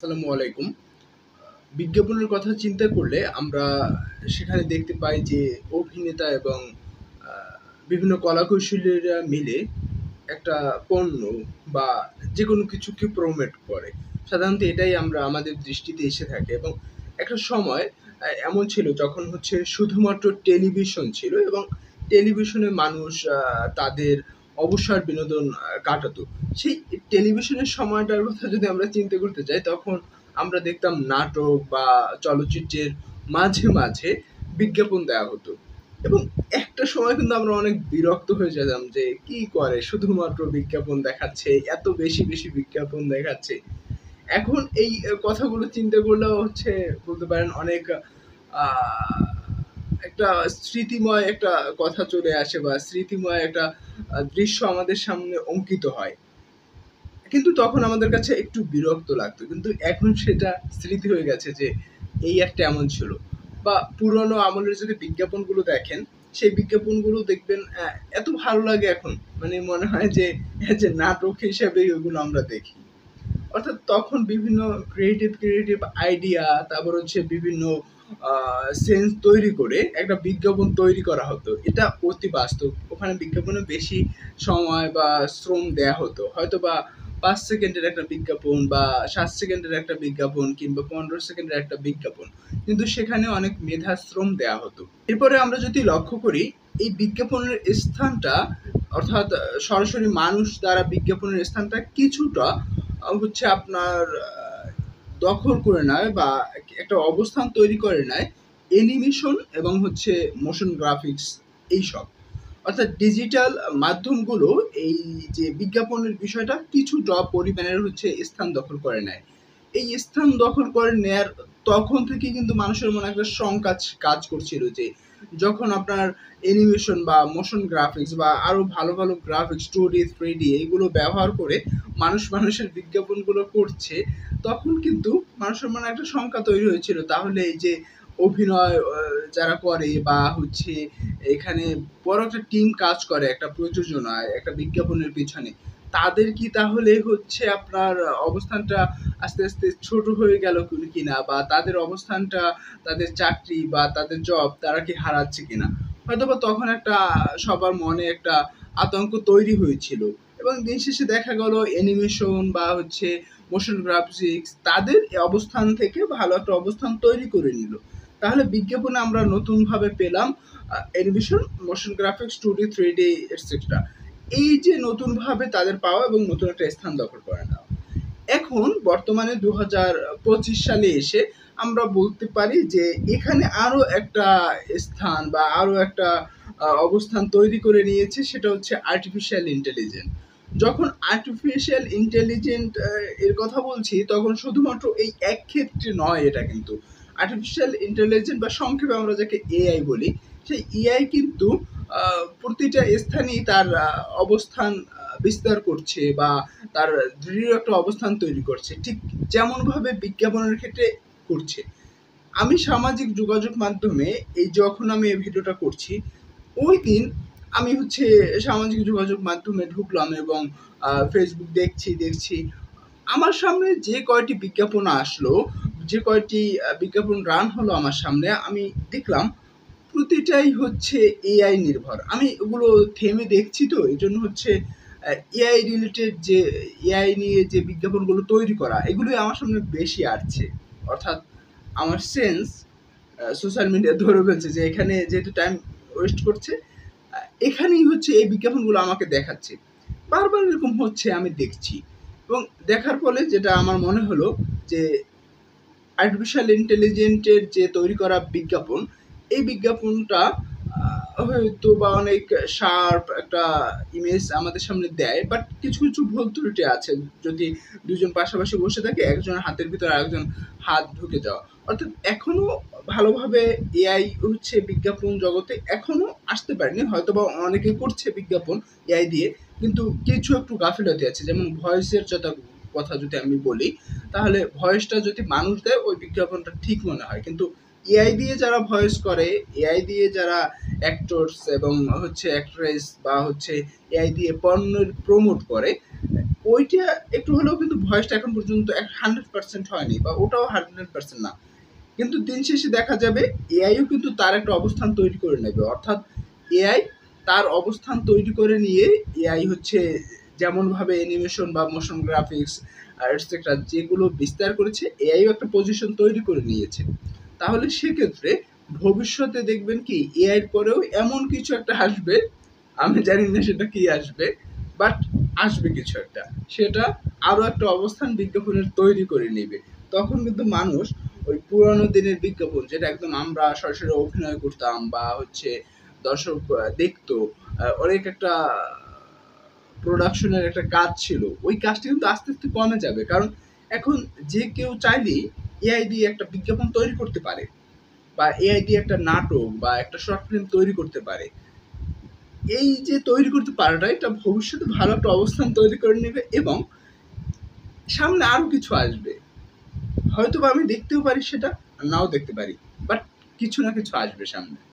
আসসালামু আলাইকুম। বিজ্ঞাপনের কথা চিন্তা করলে আমরা সেখানে দেখতে পাই যে অভিনেতা এবং আ বিভিন্ন কলাকুশলীরা মিলে একটা পণ্য বা যেকোনো কিছুকে প্রমোট করে। সাধারণত এটাই আমরা আমাদের দৃষ্টিতে এসে থাকে এবং একটা সময় এমন ছিল যখন হচ্ছে শুধুমাত্র টেলিভিশন ছিল এবং টেলিভিশনে মানুষ তাদের অবসর বিনোদন কাটাতো। সেই টেলিভিশনের সময়টার কথা যদি আমরা চিন্তা করতে যাই তখন আমরা দেখতাম নাটক বা চলচ্চিত্রের মাঝে বিজ্ঞাপন দেয়া হতো। এবং একটা সময় কিন্তু আমরা অনেক বিরক্ত হয়ে যেতাম যে কি করে শুধুমাত্র বিজ্ঞাপন দেখাচ্ছে, এত বেশি বিজ্ঞাপন দেখাচ্ছে। এখন এই কথাগুলো চিন্তা করলেও হচ্ছে বলতে পারেন অনেক আহ, একটা স্মৃতিময় একটা কথা চলে আসে বা স্মৃতিময় একটা দৃশ্য আমাদের সামনে অঙ্কিত হয়। কিন্তু তখন আমাদের কাছে একটু বিরক্ত লাগতো। কিন্তু এখন সেটা স্মৃতি হয়ে গেছে যে এই একটা এমন ছিল। বা পুরনো আমলের যদি বিজ্ঞাপনগুলো দেখেন, সেই বিজ্ঞাপনগুলো দেখবেন এত ভালো লাগে এখন। মানে মনে হয় যে নাটক হিসেবেই ওগুলো আমরা দেখি। অর্থাৎ তখন বিভিন্ন ক্রিয়েটিভ আইডিয়া, তারপর হচ্ছে বিভিন্ন সেন্স তৈরি করে একটা বিজ্ঞাপন তৈরি করা হতো। এটা অতি বাস্তব। ওখানে বিজ্ঞাপনে বেশি সময় বা শ্রম দেয়া হতো। হয়তোবা ৫ সেকেন্ডের একটা বিজ্ঞাপন বা ৭ সেকেন্ডের একটা বিজ্ঞাপন কিংবা ১৫ সেকেন্ডের একটা বিজ্ঞাপন। কিন্তু সেখানে অনেক মেধা শ্রম দেয়া হতো। এরপরে আমরা যদি লক্ষ্য করি এই বিজ্ঞাপনের স্থানটা অর্থাৎ সরাসরি মানুষ দ্বারা বিজ্ঞাপনের স্থানটা কিছুটা হচ্ছে আপনার দখল করে নেয় বা একটা অবস্থান তৈরি করে নেয় অ্যানিমেশন এবং হচ্ছে মোশন গ্রাফিক্স এইসব। অর্থাৎ ডিজিটাল মাধ্যমগুলো এই যে বিজ্ঞাপনের বিষয়টা কিছুটা পরিমাণের হচ্ছে স্থান দখল করে নেয়। এই স্থান দখল করে নেয়ার তখন থেকে কিন্তু মানুষের মনে একটা শঙ্কা কাজ করছিল যে যখন আপনার অ্যানিমেশন বা মোশন গ্রাফিক্স বা আরো ভালো গ্রাফিক্স 2D 3D এগুলো ব্যবহার করে মানুষের বিজ্ঞাপনগুলো করছে, তখন কিন্তু মানুষের মনে একটা শঙ্কা তৈরি হয়েছিল তাহলে এই যে অভিনয় যারা করে বা হচ্ছে এখানে বড় একটা টিম কাজ করে একটা প্রযোজনায় একটা বিজ্ঞাপনের পিছনে, তাদের কি তাহলে হচ্ছে আপনার অবস্থানটা আস্তে ছোট হয়ে গেল কিনা বা তাদের অবস্থানটা তাদের চাকরি বা তাদের জব তারা কি হারাচ্ছে কিনা। হয়তোবা তখন একটা সবার মনে একটা আতঙ্ক তৈরি হয়েছিল এবং দিন শেষে দেখা গেল অ্যানিমেশন বা হচ্ছে মোশন গ্রাফিক্স তাদের এই অবস্থান থেকে ভালো একটা অবস্থান তৈরি করে নিল। তাহলে বিজ্ঞাপনে আমরা নতুনভাবে পেলাম animation, motion graphics, 2D 3D etcetera. এই যে নতুনভাবে তাদের পাওয়া এবং নতুন একটা স্থান দখল করে নেওয়া। এখন বর্তমানে ২০২৫ সালে এসে আমরা বলতে পারি যে এখানে আরো একটা স্থান বা আরো একটা অবস্থান তৈরি করে নিয়েছে, সেটা হচ্ছে আর্টিফিশিয়াল ইন্টেলিজেন্স। যখন আর্টিফিশিয়াল ইন্টেলিজেন্ট এর কথা বলছি তখন শুধুমাত্র এই এক ক্ষেত্রে নয়, এটা কিন্তু আর্টিফিশিয়াল ইন্টেলিজেন্স বা সংক্ষেপে আমরা যাকে এআই বলি, সেই এআই কিন্তু প্রতিটা স্থানেই তার অবস্থান বিস্তার করছে বা তার দৃঢ় একটা অবস্থান তৈরি করছে, ঠিক যেমনভাবে বিজ্ঞাপনের ক্ষেত্রে করছে। আমি সামাজিক যোগাযোগ মাধ্যমে এই যখন আমি এই ভিডিওটা করছি, ওই দিন আমি হচ্ছে সামাজিক যোগাযোগ মাধ্যমে ঢুকলাম এবং ফেসবুক দেখছি আমার সামনে যে কয়টি বিজ্ঞাপন আসলো, যে কয়টি বিজ্ঞাপন রান হলো আমার সামনে, আমি দেখলাম প্রতিটাই হচ্ছে এআই নির্ভর। আমি ওগুলো থেমে দেখছি তো এইজন্য হচ্ছে এআই রিলেটেড যে এআই নিয়ে যে বিজ্ঞাপনগুলো তৈরি করা এগুলোই আমার সামনে বেশি আসছে। অর্থাৎ আমার সেন্স সোশ্যাল মিডিয়া ধরে ফেলছে যে এখানে যেহেতু টাইম ওয়েস্ট করছে, এখানেই হচ্ছে এই বিজ্ঞাপনগুলো আমাকে দেখাচ্ছে। বারবার এরকম হচ্ছে, আমি দেখছি এবং দেখার ফলে যেটা আমার মনে হলো যে আর্টিফিশিয়াল ইন্টেলিজেন্টের যে তৈরি করা বিজ্ঞাপন, এই বিজ্ঞাপনটা হয়তো বা অনেক শার্প একটা ইমেজ আমাদের সামনে দেয়, বাট কিছু ভুল ত্রুটি আছে। যদি দুজন পাশাপাশি বসে থাকে, একজনের হাতের ভিতরে আরেকজন হাত ঢুকে যাওয়া। অর্থাৎ এখনো ভালোভাবে এআই হচ্ছে বিজ্ঞাপন জগতে এখনো আসতে পারেনি। হয়তোবা অনেকে করছে বিজ্ঞাপন এআই দিয়ে, কিন্তু কিছু একটু গাফিলতি আছে। যেমন ভয়েসের কথা যদি আমি বলি, তাহলে ভয়েসটা যদি মানুষ দেয় ওই বিজ্ঞাপনটা ঠিক মনে হয়, কিন্তু এআই দিয়ে যারা ভয়েস করে, এআই দিয়ে যারা অ্যাক্টরস এবং হচ্ছে অ্যাক্ট্রেস বা হচ্ছে এআই দিয়ে পণ্যের প্রমোট করে, ওইটা একটু হলেও কিন্তু ভয়েসটা এখন পর্যন্ত 100% হয়নি, বা ওটাও 100% না। কিন্তু দিন শেষে দেখা যাবে এআইও কিন্তু তার একটা অবস্থান তৈরি করে নেবে। অর্থাৎ এআই তার অবস্থান তৈরি করে নিয়ে এআই হচ্ছে যেমনভাবে অ্যানিমেশন বা মোশন গ্রাফিক্স এটসেট্রা যেগুলো বিস্তার করেছে, এআইও একটা পজিশন তৈরি করে নিয়েছে। তাহলে সেক্ষেত্রে ভবিষ্যতে দেখবেন কি এআই এর পরেও এমন কিছু একটা আসবে, আমি জানি না সেটা কি আসবে, বাট আসবে কিছু একটা, সেটা আরো একটা অবস্থান বিজ্ঞাপনের তৈরি করে নেবে। তখন কিন্তু মানুষ ওই পুরানো দিনের বিজ্ঞাপন যেটা একদম আমরা সরাসরি অভিনয় করতাম বা হচ্ছে দর্শক দেখতো, অনেক একটা প্রোডাকশনের একটা কাজ ছিল, ওই কাজটা কিন্তু আস্তে আস্তে কমে যাবে। কারণ এখন যে কেউ চাইলেই এআই দিয়ে একটা বিজ্ঞাপন তৈরি করতে পারে, বা এআই দিয়ে একটা নাটক বা একটা শর্ট ফিল্ম তৈরি করতে পারে। এই যে তৈরি করতে পারাটা, এটা ভবিষ্যতে ভালো একটা অবস্থান তৈরি করে নেবে, এবং সামনে আরো কিছু আসবে। হয়তো বা আমি দেখতেও পারি সেটা, নাও দেখতে পারি, বাট কিছু না কিছু আসবে সামনে।